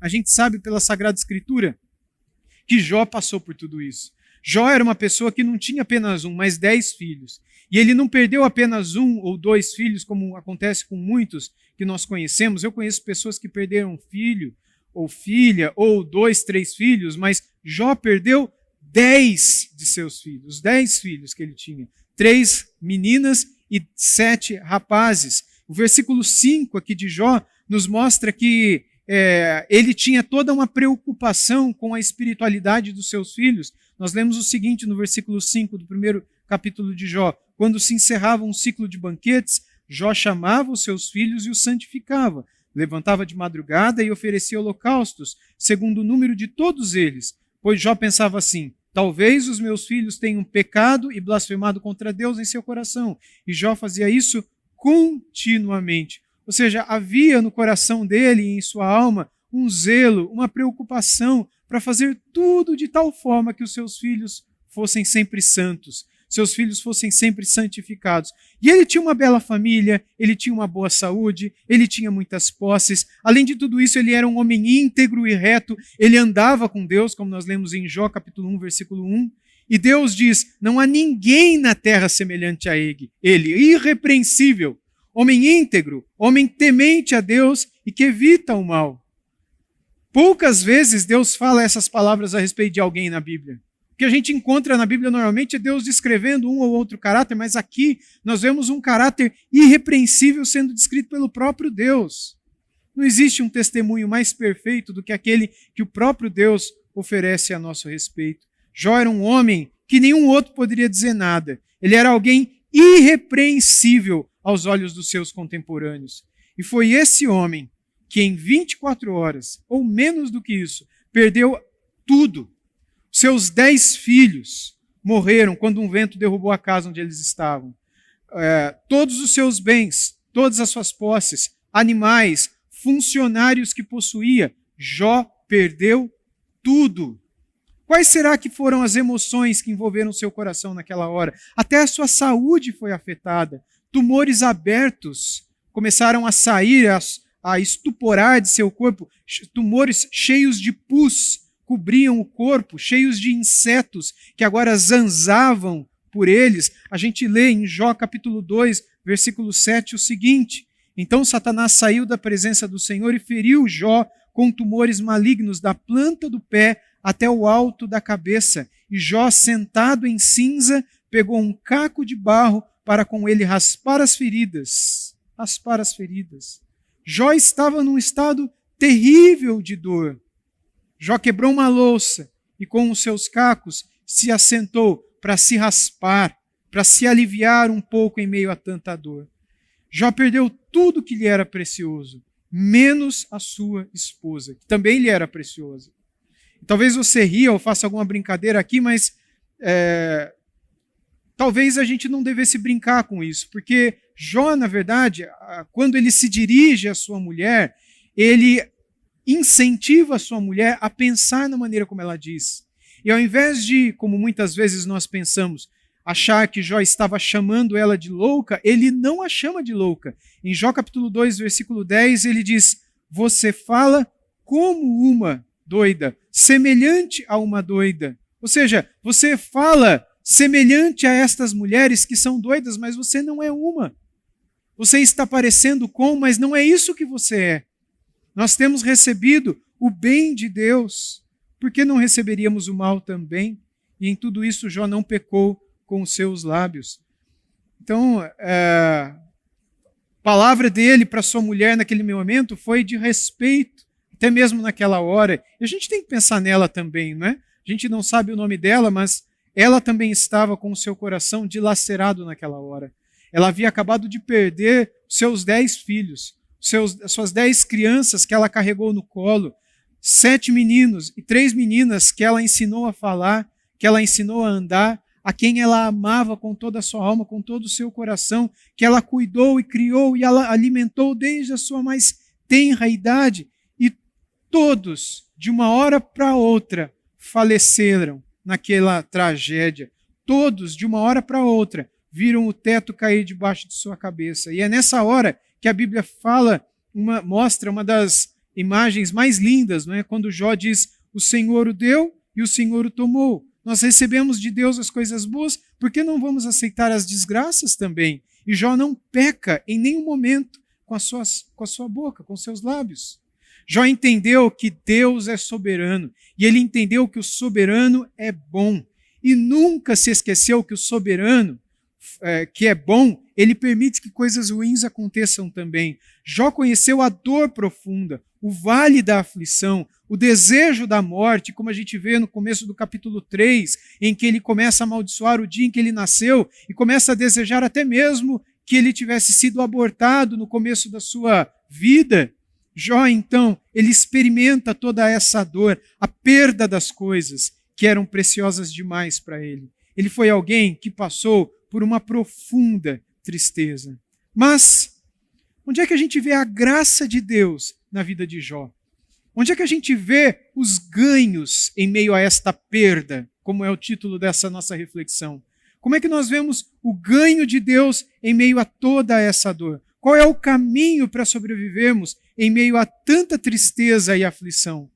a gente sabe pela Sagrada Escritura que Jó passou por tudo isso. Jó era uma pessoa que não tinha apenas um, mas 10 filhos. E ele não perdeu apenas um ou 2 filhos, como acontece com muitos que nós conhecemos. Eu conheço pessoas que perderam filho ou filha, ou 2, 3 filhos, mas Jó perdeu 10 de seus filhos, 10 filhos que ele tinha. 3 meninas e 7 rapazes. O versículo 5 aqui de Jó nos mostra que ele tinha toda uma preocupação com a espiritualidade dos seus filhos. Nós lemos o seguinte no versículo 5 do primeiro capítulo de Jó. Quando se encerrava um ciclo de banquetes, Jó chamava os seus filhos e os santificava. Levantava de madrugada e oferecia holocaustos, segundo o número de todos eles. Pois Jó pensava assim: talvez os meus filhos tenham pecado e blasfemado contra Deus em seu coração. E Jó fazia isso continuamente. Ou seja, havia no coração dele e em sua alma um zelo, uma preocupação para fazer tudo de tal forma que os seus filhos fossem sempre santos, seus filhos fossem sempre santificados. E ele tinha uma bela família, ele tinha uma boa saúde, ele tinha muitas posses. Além de tudo isso, ele era um homem íntegro e reto, ele andava com Deus, como nós lemos em Jó, capítulo 1, versículo 1. E Deus diz: não há ninguém na terra semelhante a ele, irrepreensível, homem íntegro, homem temente a Deus e que evita o mal. Poucas vezes Deus fala essas palavras a respeito de alguém na Bíblia. O que a gente encontra na Bíblia normalmente é Deus descrevendo um ou outro caráter, mas aqui nós vemos um caráter irrepreensível sendo descrito pelo próprio Deus. Não existe um testemunho mais perfeito do que aquele que o próprio Deus oferece a nosso respeito. Jó era um homem que nenhum outro poderia dizer nada. Ele era alguém irrepreensível aos olhos dos seus contemporâneos. E foi esse homem que em 24 horas, ou menos do que isso, perdeu tudo. Seus 10 filhos morreram quando um vento derrubou a casa onde eles estavam. Todos os seus bens, todas as suas posses, animais, funcionários que possuía, Jó perdeu tudo. Quais será que foram as emoções que envolveram seu coração naquela hora? Até a sua saúde foi afetada. Tumores abertos começaram a sair, a estuporar de seu corpo. Tumores cheios de pus cobriam o corpo, cheios de insetos que agora zanzavam por eles. A gente lê em Jó capítulo 2, versículo 7, o seguinte: então Satanás saiu da presença do Senhor e feriu Jó com tumores malignos da planta do pé até o alto da cabeça. E Jó, sentado em cinza, pegou um caco de barro para com ele raspar as feridas. Raspar as feridas. Jó estava num estado terrível de dor. Jó quebrou uma louça e com os seus cacos se assentou para se raspar, para se aliviar um pouco em meio a tanta dor. Jó perdeu tudo que lhe era precioso, menos a sua esposa, que também lhe era preciosa. Talvez você ria ou faça alguma brincadeira aqui, mas talvez a gente não devesse brincar com isso, porque Jó, na verdade, quando ele se dirige à sua mulher, ele incentiva a sua mulher a pensar na maneira como ela diz. E ao invés de, como muitas vezes nós pensamos, achar que Jó estava chamando ela de louca, ele não a chama de louca. Em Jó capítulo 2, versículo 10, ele diz: você fala como uma doida, semelhante a uma doida. Ou seja, você fala semelhante a estas mulheres que são doidas, mas você não é uma. Você está parecendo com, mas não é isso que você é. Nós temos recebido o bem de Deus, por que não receberíamos o mal também? E em tudo isso Jó não pecou com os seus lábios. Então, a palavra dele para sua mulher naquele momento foi de respeito, até mesmo naquela hora. E a gente tem que pensar nela também, não é? A gente não sabe o nome dela, mas ela também estava com o seu coração dilacerado naquela hora. Ela havia acabado de perder seus 10 filhos, suas 10 crianças que ela carregou no colo, 7 meninos e 3 meninas que ela ensinou a falar, que ela ensinou a andar, a quem ela amava com toda a sua alma, com todo o seu coração, que ela cuidou e criou e ela alimentou desde a sua mais tenra idade. E todos, de uma hora para outra, faleceram naquela tragédia. Todos, de uma hora para outra, viram o teto cair debaixo de sua cabeça. E é nessa hora que a Bíblia mostra uma das imagens mais lindas, não é? Quando Jó diz, o Senhor o deu e o Senhor o tomou. Nós recebemos de Deus as coisas boas, por que não vamos aceitar as desgraças também? E Jó não peca em nenhum momento com a sua boca, com seus lábios. Jó entendeu que Deus é soberano, e ele entendeu que o soberano é bom. E nunca se esqueceu que o soberano, que é bom, ele permite que coisas ruins aconteçam também. Jó conheceu a dor profunda, o vale da aflição, o desejo da morte, como a gente vê no começo do capítulo 3, em que ele começa a amaldiçoar o dia em que ele nasceu e começa a desejar até mesmo que ele tivesse sido abortado no começo da sua vida. Jó, então, ele experimenta toda essa dor, a perda das coisas que eram preciosas demais para ele. Ele foi alguém que passou por uma profunda tristeza. Mas, onde é que a gente vê a graça de Deus na vida de Jó? Onde é que a gente vê os ganhos em meio a esta perda, como é o título dessa nossa reflexão? Como é que nós vemos o ganho de Deus em meio a toda essa dor? Qual é o caminho para sobrevivermos em meio a tanta tristeza e aflição?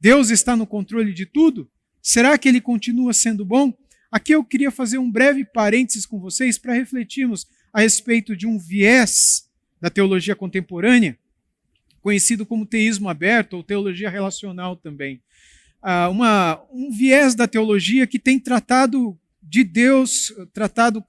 Deus está no controle de tudo? Será que Ele continua sendo bom? Aqui eu queria fazer um breve parênteses com vocês para refletirmos a respeito de um viés da teologia contemporânea, conhecido como teísmo aberto ou teologia relacional também. Um viés da teologia que tem tratado de Deus, tratado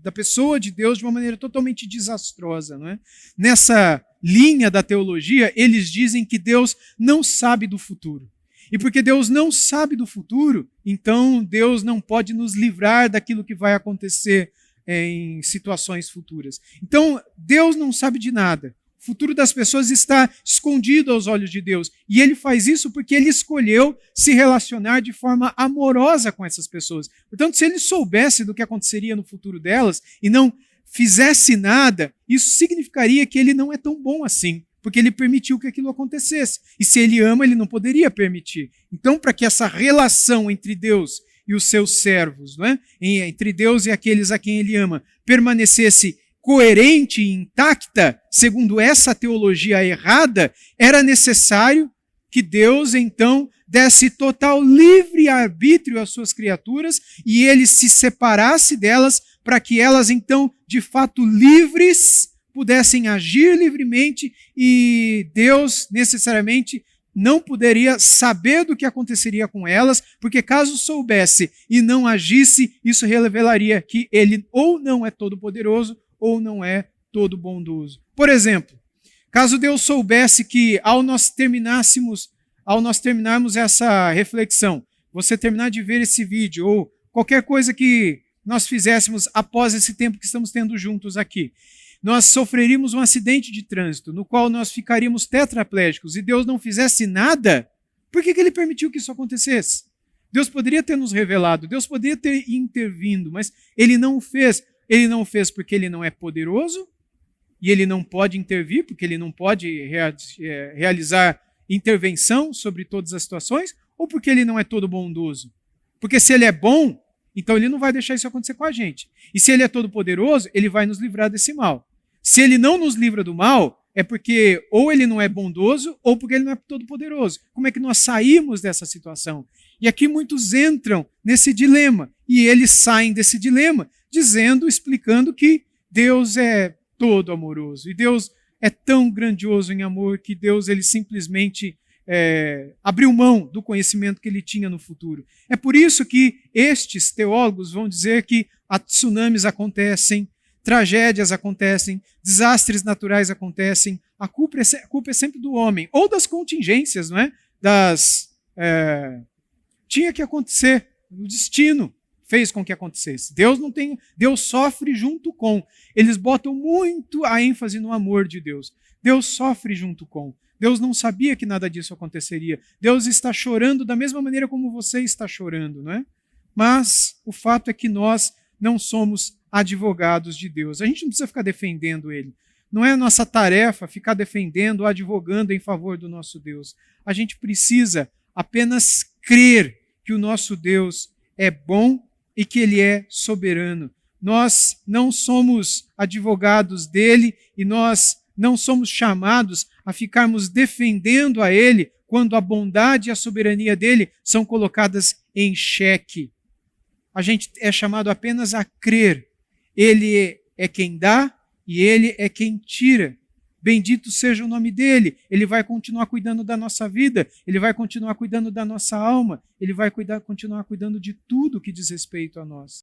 da pessoa de Deus de uma maneira totalmente desastrosa. Não é? Nessa linha da teologia, eles dizem que Deus não sabe do futuro. E porque Deus não sabe do futuro, então Deus não pode nos livrar daquilo que vai acontecer em situações futuras. Então, Deus não sabe de nada. O futuro das pessoas está escondido aos olhos de Deus. E Ele faz isso porque Ele escolheu se relacionar de forma amorosa com essas pessoas. Portanto, se Ele soubesse do que aconteceria no futuro delas e não fizesse nada, isso significaria que Ele não é tão bom assim, porque Ele permitiu que aquilo acontecesse. E se Ele ama, Ele não poderia permitir. Então, para que essa relação entre Deus e os seus servos, não é? Entre Deus e aqueles a quem Ele ama, permanecesse coerente e intacta, segundo essa teologia errada, era necessário que Deus, então, desse total livre-arbítrio às suas criaturas e Ele se separasse delas para que elas, então, de fato livres, pudessem agir livremente e Deus, necessariamente, não poderia saber do que aconteceria com elas, porque caso soubesse e não agisse, isso revelaria que Ele ou não é todo-poderoso ou não é todo bondoso. Por exemplo, caso Deus soubesse que ao nós terminarmos essa reflexão, você terminar de ver esse vídeo ou qualquer coisa que nós fizéssemos após esse tempo que estamos tendo juntos aqui, nós sofreríamos um acidente de trânsito no qual nós ficaríamos tetraplégicos e Deus não fizesse nada, por que Ele permitiu que isso acontecesse? Deus poderia ter nos revelado, Deus poderia ter intervindo, mas Ele não o fez. Ele não o fez porque Ele não é poderoso e Ele não pode intervir, porque Ele não pode realizar intervenção sobre todas as situações, ou porque Ele não é todo bondoso? Porque se Ele é bom, então Ele não vai deixar isso acontecer com a gente. E se Ele é todo poderoso, Ele vai nos livrar desse mal. Se Ele não nos livra do mal, é porque ou Ele não é bondoso, ou porque Ele não é todo poderoso. Como é que nós saímos dessa situação? E aqui muitos entram nesse dilema, e eles saem desse dilema, explicando que Deus é todo amoroso. E Deus é tão grandioso em amor que Deus ele simplesmente abriu mão do conhecimento que ele tinha no futuro. É por isso que estes teólogos vão dizer que tsunamis acontecem, tragédias acontecem, desastres naturais acontecem, a culpa é sempre do homem, ou das contingências, não é? Tinha que acontecer, o destino fez com que acontecesse. Deus sofre junto com. Eles botam muito a ênfase no amor de Deus. Deus sofre junto com. Deus não sabia que nada disso aconteceria. Deus está chorando da mesma maneira como você está chorando, não é? Mas o fato é que nós não somos advogados de Deus. A gente não precisa ficar defendendo Ele. Não é nossa tarefa ficar defendendo ou advogando em favor do nosso Deus. A gente precisa apenas crer que o nosso Deus é bom e que Ele é soberano. Nós não somos advogados dele e nós não somos chamados a ficarmos defendendo a Ele quando a bondade e a soberania dele são colocadas em xeque. A gente é chamado apenas a crer. Ele é quem dá e Ele é quem tira. Bendito seja o nome dele. Ele vai continuar cuidando da nossa vida. Ele vai continuar cuidando da nossa alma. Ele vai continuar cuidando de tudo que diz respeito a nós.